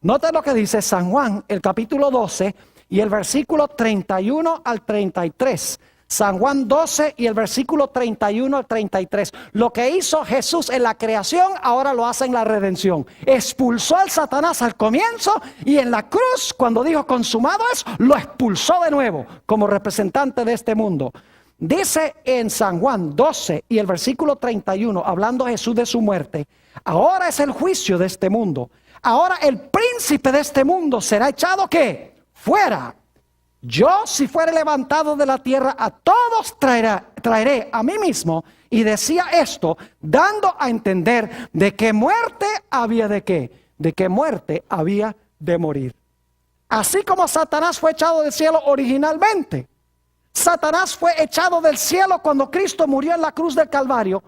Nota lo que dice San Juan, el capítulo 12 y el versículo 31 al 33. San Juan 12 y el versículo 31 al 33. Lo que hizo Jesús en la creación, ahora lo hace en la redención. Expulsó al Satanás al comienzo y en la cruz, cuando dijo consumado es, lo expulsó de nuevo como representante de este mundo. Dice en San Juan 12 y el versículo 31, hablando Jesús de su muerte, ahora es el juicio de este mundo. Ahora el príncipe de este mundo será echado ¿qué? Fuera. Yo, si fuere levantado de la tierra, a todos traeré a mí mismo. Y decía esto, dando a entender de qué muerte había de qué. De qué muerte había de morir. Así como Satanás fue echado del cielo originalmente. Satanás fue echado del cielo cuando Cristo murió en la cruz del Calvario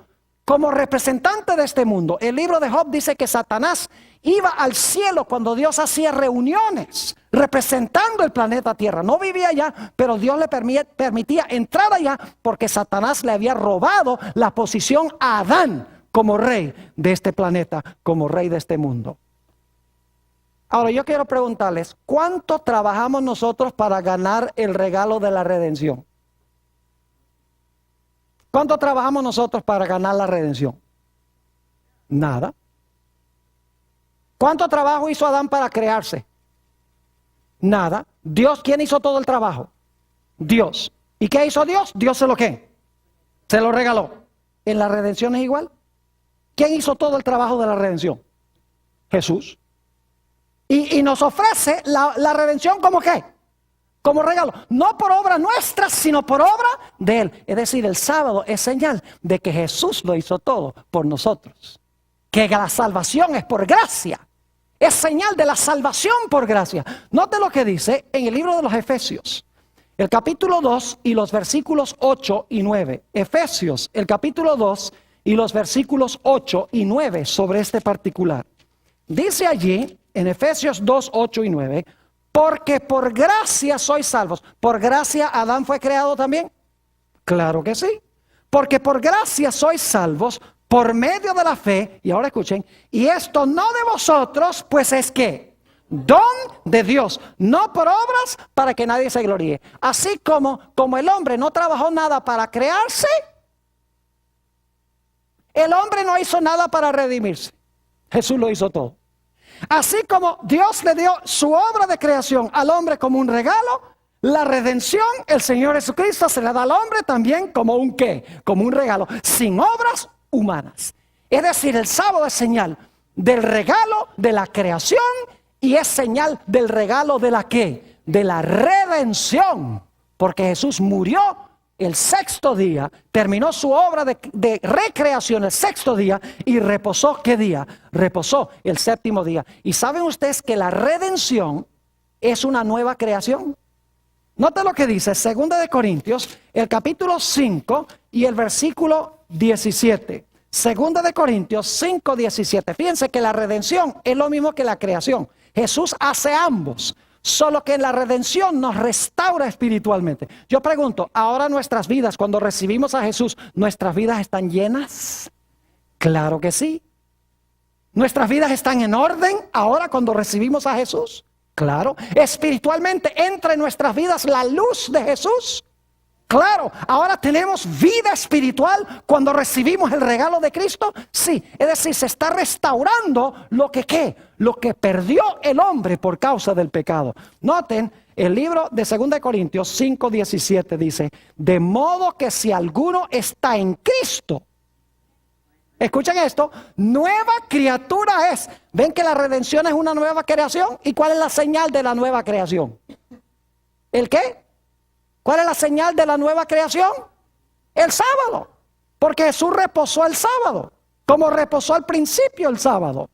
como representante de este mundo. El libro de Job dice que Satanás iba al cielo cuando Dios hacía reuniones representando el planeta Tierra. No vivía allá, pero Dios le permitía entrar allá porque Satanás le había robado la posición a Adán como rey de este planeta, como rey de este mundo. Ahora yo quiero preguntarles, ¿cuánto trabajamos nosotros para ganar el regalo de la redención? ¿Cuánto trabajamos nosotros para ganar la redención? Nada. ¿Cuánto trabajo hizo Adán para crearse? Nada. Dios, ¿quién hizo todo el trabajo? Dios. ¿Y qué hizo Dios? Dios se lo ¿qué? Se lo regaló. ¿En la redención es igual? ¿Quién hizo todo el trabajo de la redención? Jesús. Y nos ofrece la redención como ¿qué? como regalo, no por obra nuestra, sino por obra de Él. Es decir, el sábado es señal de que Jesús lo hizo todo por nosotros. Que la salvación es por gracia. Es señal de la salvación por gracia. Note lo que dice en el libro de los Efesios, el capítulo 2 y los versículos 8 y 9. Efesios, el capítulo 2 y los versículos 8 y 9 sobre este particular. Dice allí, en Efesios 2, 8 y 9, porque por gracia sois salvos. ¿Por gracia Adán fue creado también? Claro que sí. Porque por gracia sois salvos por medio de la fe, y ahora escuchen, y esto no de vosotros, pues es que don de Dios, no por obras para que nadie se gloríe. Así como el hombre no trabajó nada para crearse, el hombre no hizo nada para redimirse. Jesús lo hizo todo. Así como Dios le dio su obra de creación al hombre como un regalo, la redención, el Señor Jesucristo se la da al hombre también como un ¿qué? Como un regalo, sin obras humanas. Es decir, el sábado es señal del regalo de la creación y es señal del regalo de la ¿qué? De la redención. Porque Jesús murió el sexto día, terminó su obra de recreación el sexto día y reposó, ¿qué día? Reposó el séptimo día. ¿Y saben ustedes que la redención es una nueva creación? Note lo que dice 2 de Corintios, el capítulo 5 y el versículo 17. 2 de Corintios 5, 17. Fíjense que la redención es lo mismo que la creación. Jesús hace ambos. Solo que la redención nos restaura espiritualmente. Yo pregunto, ahora nuestras vidas, cuando recibimos a Jesús, ¿nuestras vidas están llenas? Claro que sí. ¿Nuestras vidas están en orden ahora cuando recibimos a Jesús? Claro. ¿Espiritualmente entra en nuestras vidas la luz de Jesús? Claro. ¿Ahora tenemos vida espiritual cuando recibimos el regalo de Cristo? Sí. Es decir, se está restaurando lo que ¿qué? Lo que perdió el hombre por causa del pecado. Noten, el libro de 2 de Corintios 5, 17 dice, de modo que si alguno está en Cristo, escuchen esto, nueva criatura es. ¿Ven que la redención es una nueva creación? ¿Y cuál es la señal de la nueva creación? ¿El qué? ¿Cuál es la señal de la nueva creación? El sábado. Porque Jesús reposó el sábado, como reposó al principio el sábado.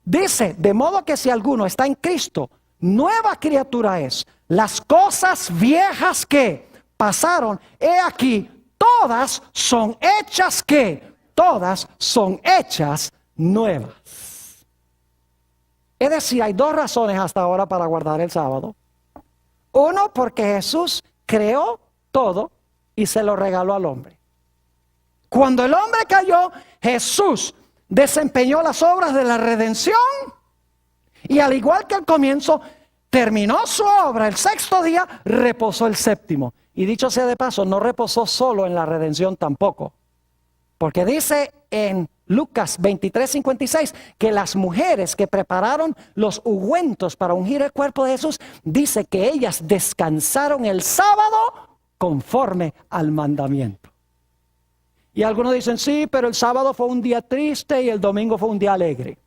Dice, de modo que si alguno está en Cristo, nueva criatura es. Las cosas viejas que pasaron, he aquí, todas son hechas ¿qué? Todas son hechas nuevas. Es decir, hay dos razones hasta ahora para guardar el sábado. Uno, porque Jesús creó todo y se lo regaló al hombre. Cuando el hombre cayó, Jesús desempeñó las obras de la redención y al igual que al comienzo, terminó su obra el sexto día, reposó el séptimo. Y dicho sea de paso, no reposó solo en la redención tampoco. Porque dice en Lucas 23:56 que las mujeres que prepararon los ungüentos para ungir el cuerpo de Jesús, dice que ellas descansaron el sábado conforme al mandamiento. Y algunos dicen, sí, pero el sábado fue un día triste y el domingo fue un día alegre.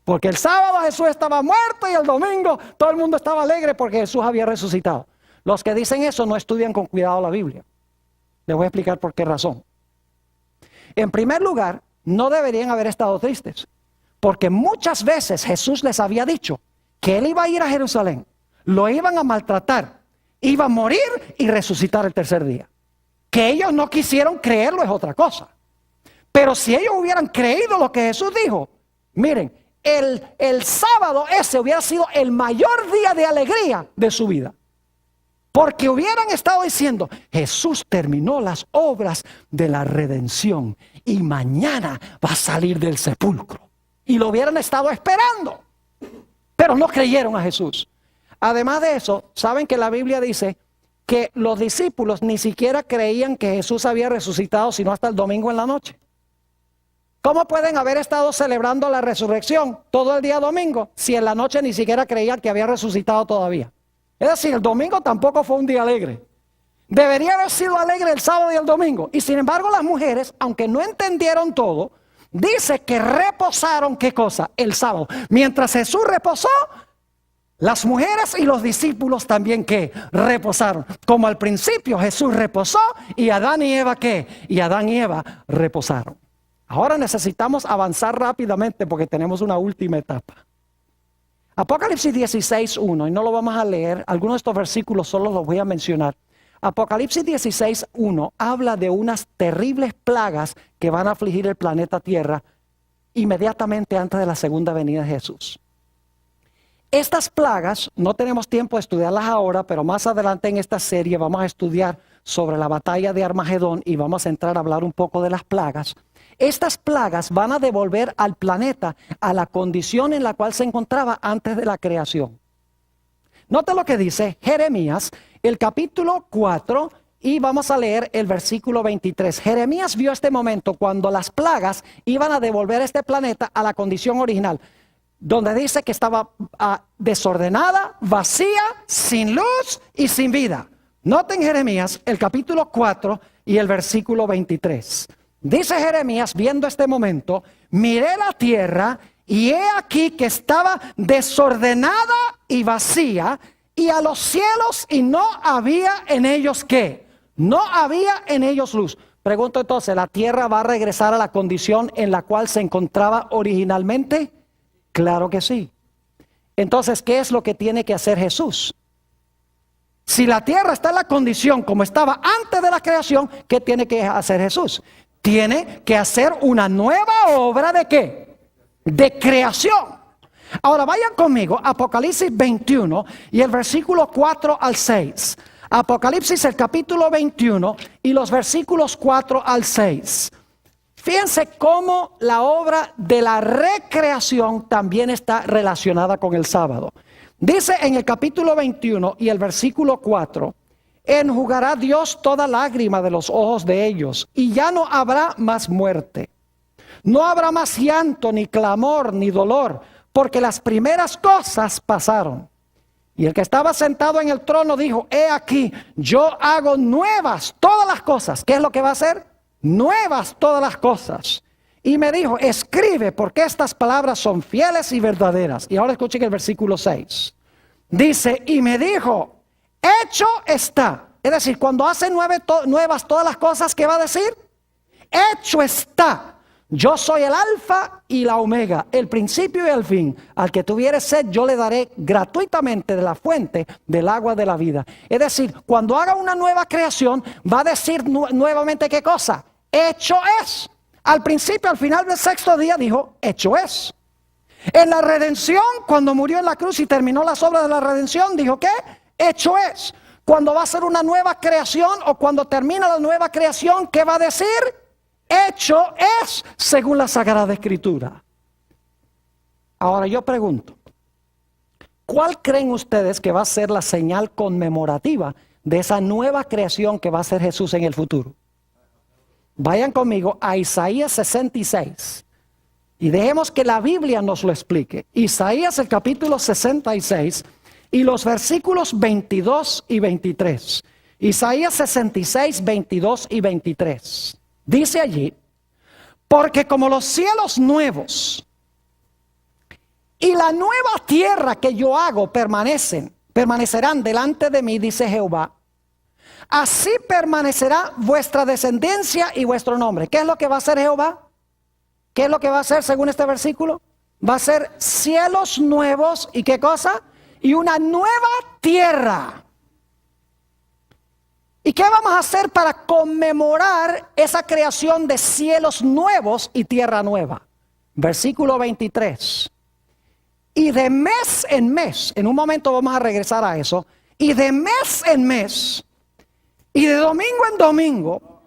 Porque el sábado Jesús estaba muerto y el domingo todo el mundo estaba alegre porque Jesús había resucitado. Los que dicen eso no estudian con cuidado la Biblia. Les voy a explicar por qué razón. En primer lugar, no deberían haber estado tristes, porque muchas veces Jesús les había dicho que Él iba a ir a Jerusalén, lo iban a maltratar, iba a morir y resucitar el tercer día. Que ellos no quisieron creerlo es otra cosa. Pero si ellos hubieran creído lo que Jesús dijo, miren, el sábado ese hubiera sido el mayor día de alegría de su vida. Porque hubieran estado diciendo, Jesús terminó las obras de la redención y mañana va a salir del sepulcro. Y lo hubieran estado esperando. Pero no creyeron a Jesús. Además de eso, saben que la Biblia dice que los discípulos ni siquiera creían que Jesús había resucitado sino hasta el domingo en la noche. ¿Cómo pueden haber estado celebrando la resurrección todo el día domingo si en la noche ni siquiera creían que había resucitado todavía? Es decir, el domingo tampoco fue un día alegre. Debería haber sido alegre el sábado y el domingo. Y sin embargo las mujeres, aunque no entendieron todo, dice que reposaron, ¿qué cosa? El sábado. Mientras Jesús reposó, Las mujeres y los discípulos también ¿qué? Reposaron. Como al principio Jesús reposó y Adán y Eva ¿qué? Y Adán y Eva reposaron. Ahora necesitamos avanzar rápidamente porque tenemos una última etapa. Apocalipsis 16:1, y no lo vamos a leer, algunos de estos versículos solo los voy a mencionar. Apocalipsis 16:1 habla de unas terribles plagas que van a afligir el planeta Tierra inmediatamente antes de la segunda venida de Jesús. Estas plagas, no tenemos tiempo de estudiarlas ahora, pero más adelante en esta serie vamos a estudiar sobre la batalla de Armagedón y vamos a entrar a hablar un poco de las plagas. Estas plagas van a devolver al planeta a la condición en la cual se encontraba antes de la creación. Note lo que dice Jeremías, el capítulo 4, y vamos a leer el versículo 23. Jeremías vio este momento cuando las plagas iban a devolver este planeta a la condición original, donde dice que estaba desordenada, vacía, sin luz y sin vida. Noten Jeremías, el capítulo 4 y el versículo 23. Dice Jeremías, viendo este momento, miré la tierra y he aquí que estaba desordenada y vacía, y a los cielos y no había en ellos ¿qué? No había en ellos luz. Pregunto entonces, ¿la tierra va a regresar a la condición en la cual se encontraba originalmente? Claro que sí. Entonces, ¿qué es lo que tiene que hacer Jesús? Si la tierra está en la condición como estaba antes de la creación, ¿qué tiene que hacer Jesús? Tiene que hacer una nueva obra ¿de qué? De creación. Ahora vayan conmigo, Apocalipsis 21 y el versículo 4 al 6. Apocalipsis el capítulo 21 y los versículos 4 al 6. Fíjense cómo la obra de la recreación también está relacionada con el sábado. Dice en el capítulo 21 y el versículo 4, enjugará Dios toda lágrima de los ojos de ellos, y ya no habrá más muerte. No habrá más llanto, ni clamor, ni dolor, porque las primeras cosas pasaron. Y el que estaba sentado en el trono dijo, he aquí, yo hago nuevas todas las cosas. ¿Qué es lo que va a hacer? Nuevas todas las cosas. Y me dijo, escribe, porque estas palabras son fieles y verdaderas. Y ahora escuchen el versículo 6. Dice, y me dijo, hecho está. Es decir, cuando hace nuevas todas las cosas, ¿qué va a decir? Hecho está. Yo soy el alfa y la omega, el principio y el fin. Al que tuviere sed, yo le daré gratuitamente de la fuente del agua de la vida. Es decir, cuando haga una nueva creación, va a decir nuevamente ¿qué cosa? Hecho es. Al principio, al final del sexto día, dijo, hecho es. En la redención, cuando murió en la cruz y terminó las obras de la redención, dijo ¿qué? Hecho es. Cuando va a ser una nueva creación o cuando termina la nueva creación, ¿qué va a decir? Hecho es, según la Sagrada Escritura. Ahora yo pregunto, ¿cuál creen ustedes que va a ser la señal conmemorativa de esa nueva creación que va a ser Jesús en el futuro? Vayan conmigo a Isaías 66 y dejemos que la Biblia nos lo explique. Isaías el capítulo 66 y los versículos 22 y 23. Isaías 66, 22 y 23. Dice allí, porque como los cielos nuevos y la nueva tierra que yo hago permanecerán delante de mí, dice Jehová, así permanecerá vuestra descendencia y vuestro nombre. ¿Qué es lo que va a hacer Jehová? ¿Qué es lo que va a hacer según este versículo? Va a ser cielos nuevos y ¿qué cosa? Y una nueva tierra. ¿Y qué vamos a hacer para conmemorar esa creación de cielos nuevos y tierra nueva? Versículo 23. Y de mes en mes, en un momento vamos a regresar a eso, y de mes en mes, y de domingo en domingo.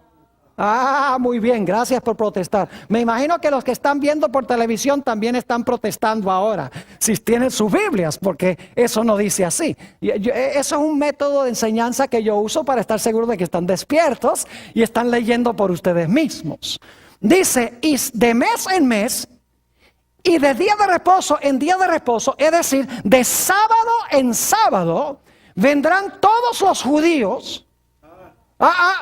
Muy bien, gracias por protestar. Me imagino que los que están viendo por televisión también están protestando ahora, si tienen sus Biblias, porque eso no dice así. Eso es un método de enseñanza que yo uso para estar seguro de que están despiertos y están leyendo por ustedes mismos. Dice, y de mes en mes, y de día de reposo en día de reposo, es decir, de sábado en sábado, vendrán todos los judíos.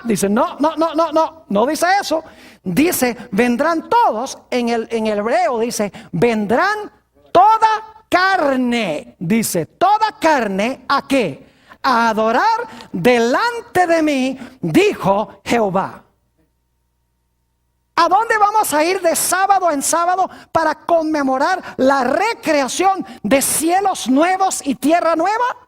Dice, no dice eso. Dice, vendrán todos, en el hebreo dice, vendrán toda carne, dice, toda carne, ¿a qué? A adorar delante de mí, dijo Jehová. ¿A dónde vamos a ir de sábado en sábado para conmemorar la recreación de cielos nuevos y tierra nueva?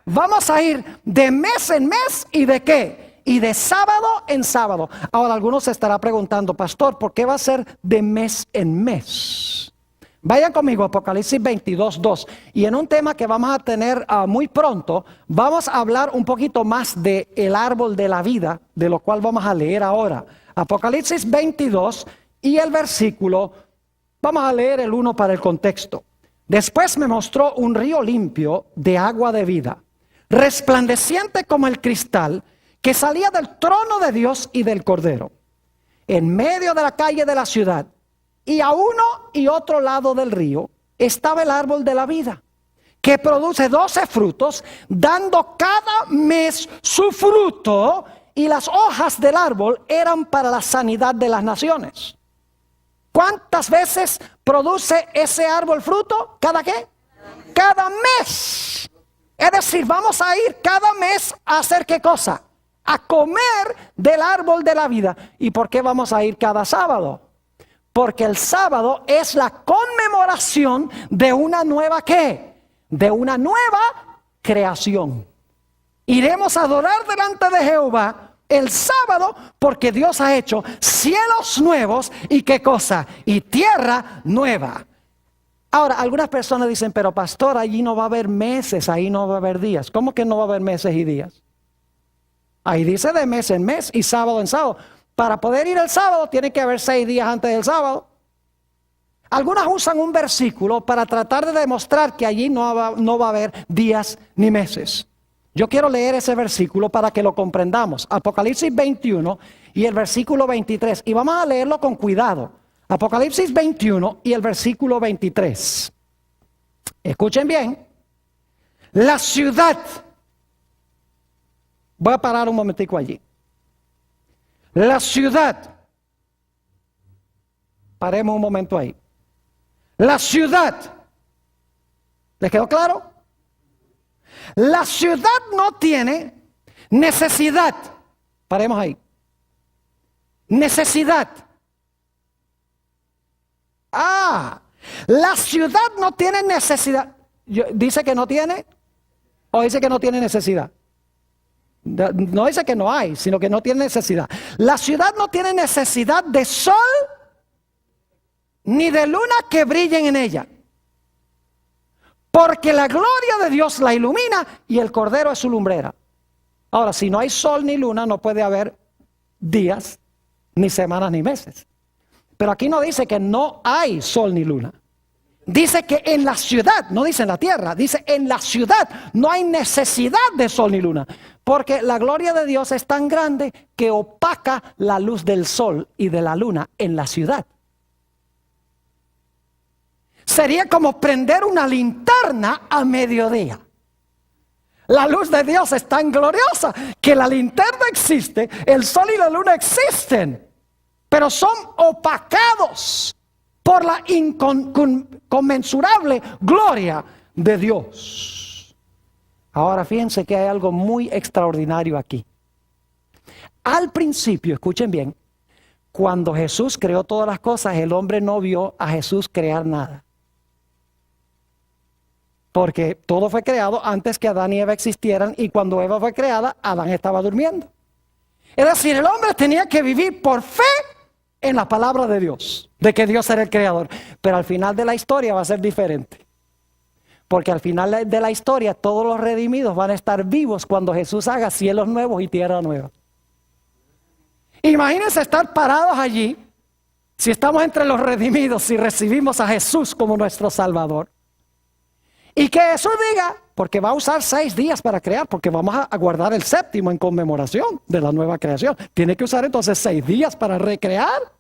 Vamos a ir de mes en mes y de qué? Y de sábado en sábado. Ahora algunos se estará preguntando, pastor, ¿por qué va a ser de mes en mes? Vayan conmigo, Apocalipsis 22:2. Y en un tema que vamos a tener muy pronto, vamos a hablar un poquito más del árbol de la vida, de lo cual vamos a leer ahora. Apocalipsis 22 y el versículo, vamos a leer el 1 para el contexto. Después me mostró un río limpio de agua de vida, resplandeciente como el cristal, que salía del trono de Dios y del Cordero, en medio de la calle de la ciudad. Y a uno y otro lado del río estaba el árbol de la vida, que produce 12 frutos, dando cada mes su fruto, y las hojas del árbol eran para la sanidad de las naciones. ¿Cuántas veces produce ese árbol fruto? ¿Cada qué? Cada mes. Es decir, vamos a ir cada mes a hacer ¿qué cosa? A comer del árbol de la vida. ¿Y por qué vamos a ir cada sábado? Porque el sábado es la conmemoración de una nueva ¿qué? De una nueva creación. Iremos a adorar delante de Jehová el sábado porque Dios ha hecho cielos nuevos y ¿qué cosa? Y tierra nueva. Ahora, algunas personas dicen, pero pastor, allí no va a haber meses, ahí no va a haber días. ¿Cómo que no va a haber meses y días? Ahí dice de mes en mes y sábado en sábado. Para poder ir el sábado tiene que haber 6 días antes del sábado. Algunas usan un versículo para tratar de demostrar que allí no va a haber días ni meses. Yo quiero leer ese versículo para que lo comprendamos. Apocalipsis 21 y el versículo 23. Y vamos a leerlo con cuidado. Apocalipsis 21 y el versículo 23. Escuchen bien. La ciudad. Voy a parar un momentico allí. La ciudad. Paremos un momento ahí. La ciudad. ¿Les quedó claro? La ciudad no tiene necesidad. Paremos ahí. Necesidad. La ciudad no tiene necesidad. ¿Dice que no tiene? ¿O dice que no tiene necesidad? No dice que no hay, sino que no tiene necesidad. La ciudad no tiene necesidad de sol ni de luna que brillen en ella, porque la gloria de Dios la ilumina y el Cordero es su lumbrera. Ahora, si no hay sol ni luna, no puede haber días, ni semanas, ni meses. Pero aquí no dice que no hay sol ni luna. Dice que en la ciudad, no dice en la tierra, dice en la ciudad no hay necesidad de sol ni luna. Porque la gloria de Dios es tan grande que opaca la luz del sol y de la luna en la ciudad. Sería como prender una linterna a mediodía. La luz de Dios es tan gloriosa que la linterna existe, el sol y la luna existen, pero son opacados por la inconmensurable gloria de Dios. Ahora fíjense que hay algo muy extraordinario aquí. Al principio, escuchen bien, cuando Jesús creó todas las cosas, el hombre no vio a Jesús crear nada. Porque todo fue creado antes que Adán y Eva existieran, y cuando Eva fue creada, Adán estaba durmiendo. Es decir, el hombre tenía que vivir por fe en la palabra de Dios, de que Dios era el creador. Pero al final de la historia va a ser diferente. Porque al final de la historia todos los redimidos van a estar vivos cuando Jesús haga cielos nuevos y tierra nueva. Imagínense estar parados allí, si estamos entre los redimidos, si recibimos a Jesús como nuestro Salvador. Y que Jesús diga, porque va a usar 6 días para crear, porque vamos a guardar el 7º en conmemoración de la nueva creación. Tiene que usar entonces 6 días para recrear.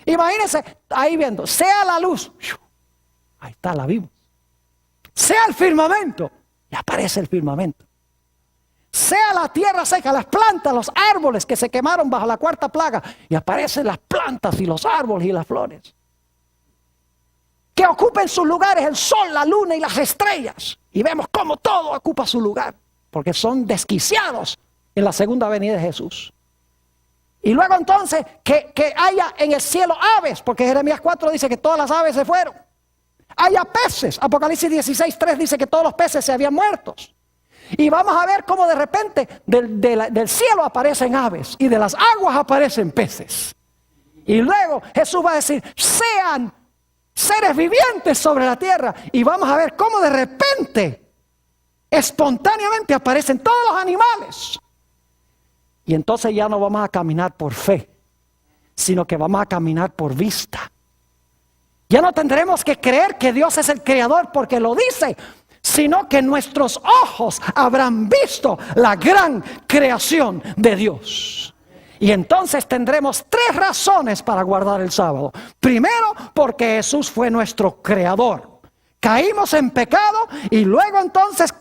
Imagínense ahí viendo, sea la luz, ahí está, la vimos. Sea el firmamento, y aparece el firmamento. Sea la tierra seca, las plantas, los árboles que se quemaron bajo la 4ª plaga, y aparecen las plantas y los árboles y las flores. Que que ocupen sus lugares el sol, la luna y las estrellas. Y vemos cómo todo ocupa su lugar, porque son desquiciados en la segunda venida de Jesús. Y luego entonces que haya en el cielo aves, porque Jeremías 4 dice que todas las aves se fueron. Haya peces, Apocalipsis 16:3 dice que todos los peces se habían muerto. Y vamos a ver cómo de repente del cielo aparecen aves y de las aguas aparecen peces. Y luego Jesús va a decir, sean seres vivientes sobre la tierra. Y vamos a ver cómo de repente, espontáneamente aparecen todos los animales. Y entonces ya no vamos a caminar por fe, sino que vamos a caminar por vista. Ya no tendremos que creer que Dios es el creador porque lo dice, sino que nuestros ojos habrán visto la gran creación de Dios. Y entonces tendremos 3 razones para guardar el sábado. Primero, porque Jesús fue nuestro creador. Caímos en pecado y luego entonces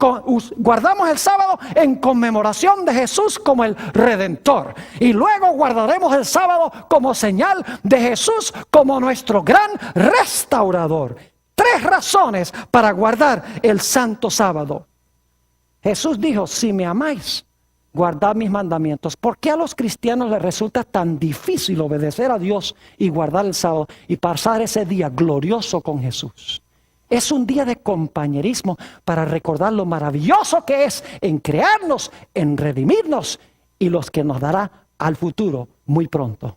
guardamos el sábado en conmemoración de Jesús como el Redentor. Y luego guardaremos el sábado como señal de Jesús como nuestro gran restaurador. 3 razones para guardar el santo sábado. Jesús dijo, si me amáis, guardad mis mandamientos. ¿Por qué a los cristianos les resulta tan difícil obedecer a Dios y guardar el sábado y pasar ese día glorioso con Jesús? Es un día de compañerismo para recordar lo maravilloso que es en crearnos, en redimirnos y los que nos dará al futuro muy pronto.